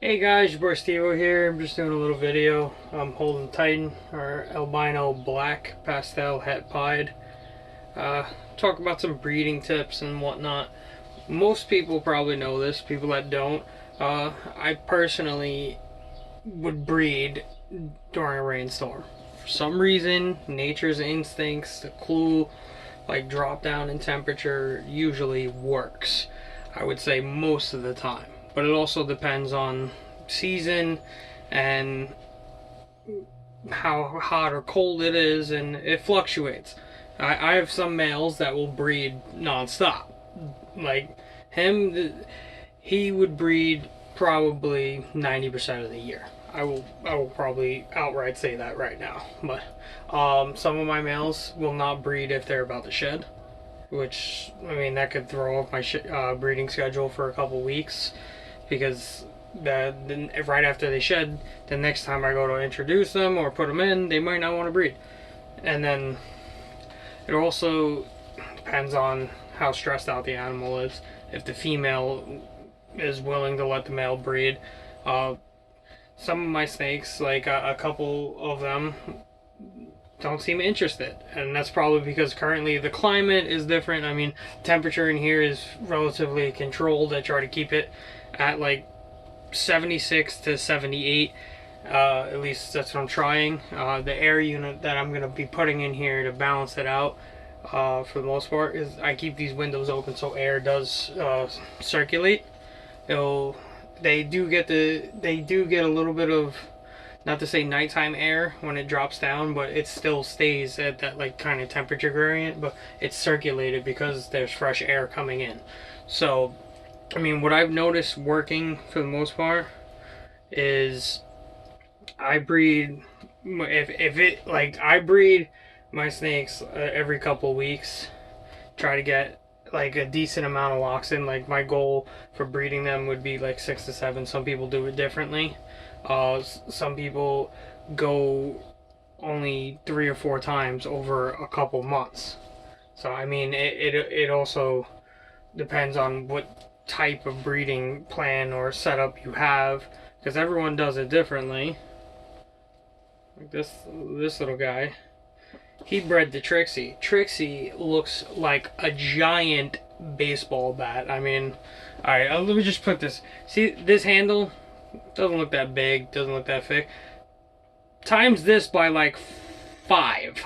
Hey guys, your boy Stevo here. I'm just doing a little video. I'm holding Titan, or albino black pastel het pied. Talk about some breeding tips and whatnot. Most people probably know this, people that don't. I personally would breed during a rainstorm. For some reason, nature's instincts, the clue, like drop down in temperature, usually works. I would say most of the time. But it also depends on season and how hot or cold it is, and it fluctuates. I have some males that will breed non-stop. Like him, he would breed probably 90% of the year. I will probably outright say that right now. But some of my males will not breed if they're about to shed, which, I mean, that could throw off my breeding schedule for a couple weeks, because then right after they shed, the next time I go to introduce them or put them in, they might not want to breed. And then it also depends on how stressed out the animal is. If the female is willing to let the male breed. Some of my snakes, like a couple of them, don't seem interested, and that's probably because currently the climate is different. I mean, temperature in here is relatively controlled. I try to keep it at like 76 to 78, at least that's what I'm trying. The air unit that I'm going to be putting in here to balance it out, for the most part, is I keep these windows open so air does circulate. They do get a little bit of, not to say nighttime air when it drops down, but it still stays at that like kind of temperature gradient, but it's circulated because there's fresh air coming in. So I mean, what I've noticed working for the most part is I breed, I breed my snakes every couple weeks, try to get like a decent amount of locks in. Like my goal for breeding them would be like 6 to 7. Some people do it differently. Some people go only 3 or 4 times over a couple months. So I mean, it also depends on what type of breeding plan or setup you have, because everyone does it differently. Like this little guy, he bred the Trixie. Trixie looks like a giant baseball bat. I mean, alright, let me just put this. See, this handle doesn't look that big, doesn't look that thick. Times this by like 5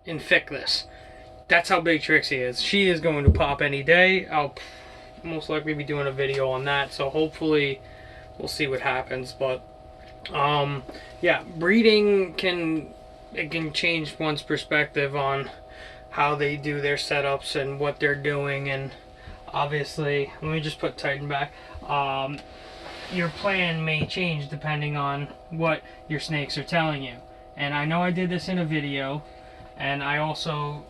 in thickness. That's how big Trixie is. She is going to pop any day. I'll most likely be doing a video on that, so hopefully we'll see what happens. But yeah, breeding can change one's perspective on how they do their setups and what they're doing. And obviously, let me just put Titan back. Your plan may change depending on what your snakes are telling you. And I know I did this in a video, and I also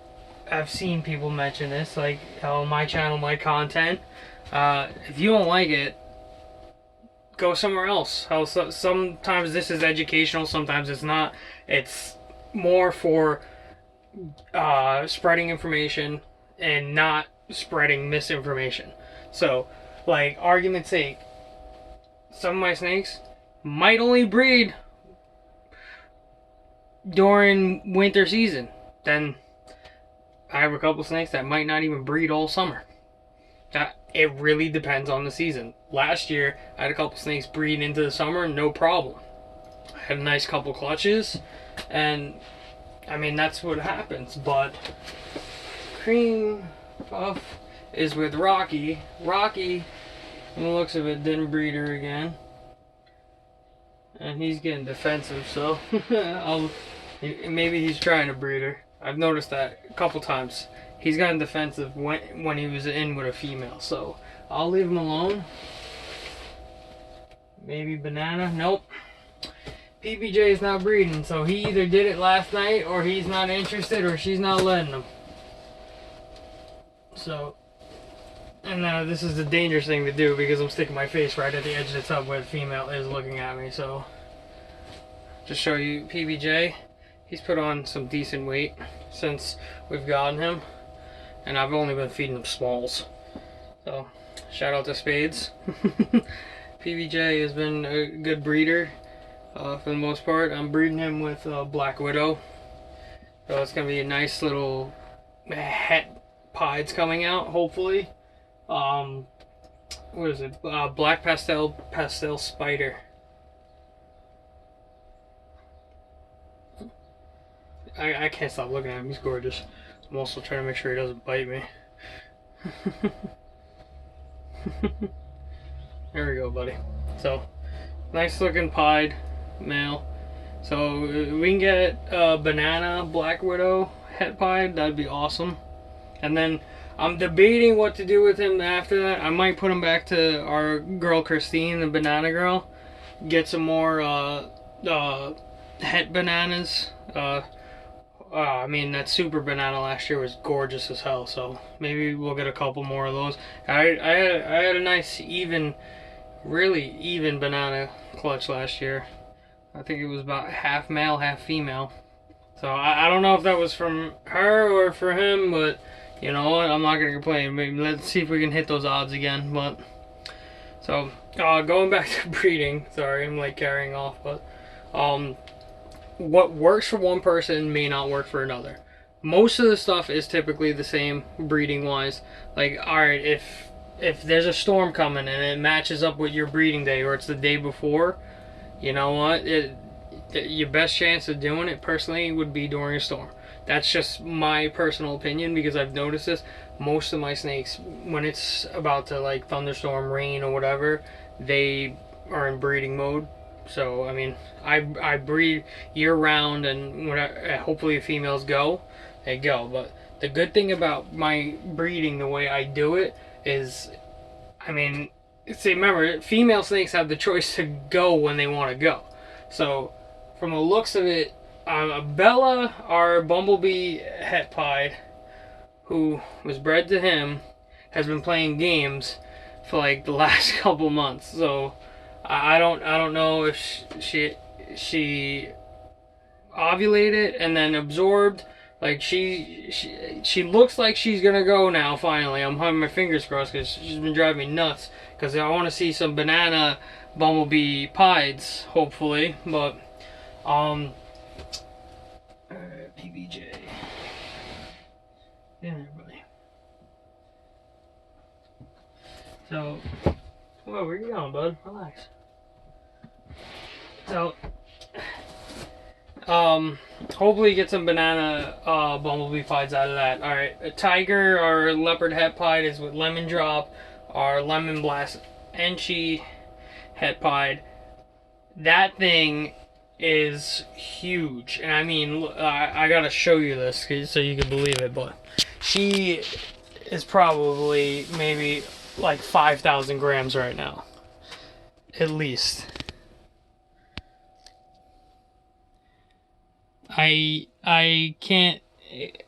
I've seen people mention this, like on my channel, my content. If you don't like it, go somewhere else. Sometimes this is educational, sometimes it's not. It's more for spreading information and not spreading misinformation. So, like, argument's sake, some of my snakes might only breed during winter season. Then I have a couple snakes that might not even breed all summer. It really depends on the season. Last year, I had a couple snakes breed into the summer, no problem. I had a nice couple clutches, and I mean, that's what happens. But Cream Puff is with Rocky. Rocky, from the looks of it, didn't breed her again. And he's getting defensive, so maybe he's trying to breed her. I've noticed that a couple times. He's gotten defensive when he was in with a female, so I'll leave him alone. Maybe Banana? Nope. PBJ is not breeding, so he either did it last night, or he's not interested, or she's not letting him. So, and this is the dangerous thing to do, because I'm sticking my face right at the edge of the tub where the female is looking at me. So, just show you PBJ. He's put on some decent weight since we've gotten him, and I've only been feeding him smalls. So, shout out to Spades. PBJ has been a good breeder for the most part. I'm breeding him with Black Widow. So it's going to be a nice little het pieds coming out, hopefully. What is it? Black pastel spider. I can't stop looking at him. He's gorgeous. I'm also trying to make sure he doesn't bite me. There we go, buddy. So, nice looking pied male. So, we can get a banana Black Widow het pied. That'd be awesome. And then I'm debating what to do with him after that. I might put him back to our girl Christine, the banana girl. Get some more het bananas. I mean, that super banana last year was gorgeous as hell, so maybe we'll get a couple more of those. I had a nice really even banana clutch last year. I think it was about half male, half female. So I don't know if that was from her or for him, but you know what, I'm not gonna complain. Maybe let's see if we can hit those odds again. But so going back to breeding, sorry, I'm like carrying off, but what works for one person may not work for another. Most of the stuff is typically the same breeding wise. Like, alright, if there's a storm coming and it matches up with your breeding day or it's the day before, you know what, your best chance of doing it personally would be during a storm. That's just my personal opinion, because I've noticed this. Most of my snakes, when it's about to like thunderstorm, rain or whatever, they are in breeding mode. So I mean, I breed year round, and when hopefully the females go, they go. But the good thing about my breeding, the way I do it, is, I mean, see, remember, female snakes have the choice to go when they want to go. So from the looks of it, Bella, our bumblebee het pied, who was bred to him, has been playing games for like the last couple months. So I don't know if she ovulated and then absorbed. Like she looks like she's gonna go now. Finally, I'm having my fingers crossed, because she's been driving me nuts. Because I want to see some banana bumblebee pieds, hopefully. But PBJ, yeah, everybody. So, whoa, where you going, bud? Relax. So, hopefully get some banana bumblebee pieds out of that. Alright, a tiger or leopard het pied is with lemon drop, or lemon blast enchi het pied. That thing is huge, and I mean, I gotta show you this so you can believe it, but she is probably maybe like 5,000 grams right now, at least. I can't,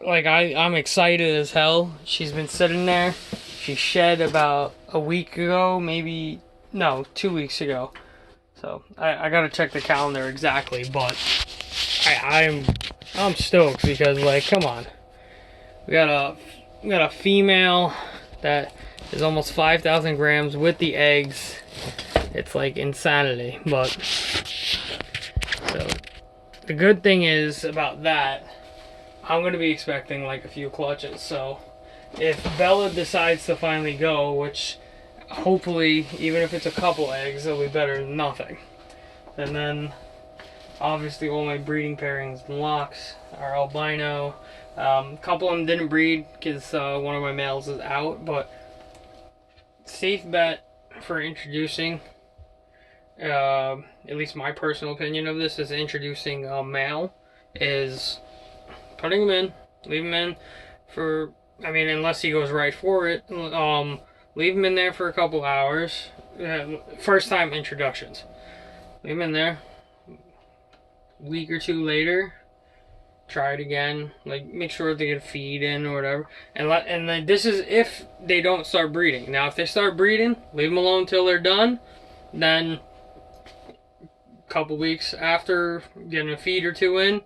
like, I'm excited as hell. She's been sitting there. She shed about a week ago, maybe, no, 2 weeks ago. So I gotta check the calendar exactly, but I'm stoked, because, like, come on, we got a female that is almost 5,000 grams with the eggs. It's like insanity. But so the good thing is about that, I'm gonna be expecting like a few clutches. So if Bella decides to finally go, which hopefully, even if it's a couple eggs, it'll be better than nothing. And then obviously all my breeding pairings and locks are albino. A couple of them didn't breed because one of my males is out, but safe bet for introducing, at least my personal opinion of this, is introducing a male, is putting him in, leave him in for, I mean, unless he goes right for it, leave him in there for a couple hours, first time introductions, leave him in there, week or two later, try it again, like make sure they get feed in or whatever, and then this is if they don't start breeding. Now if they start breeding, leave them alone till they're done, then a couple weeks after getting a feed or two in,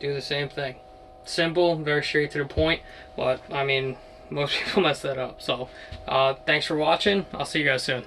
do the same thing. Simple, very straight to the point, but I mean, most people mess that up. So thanks for watching. I'll see you guys soon.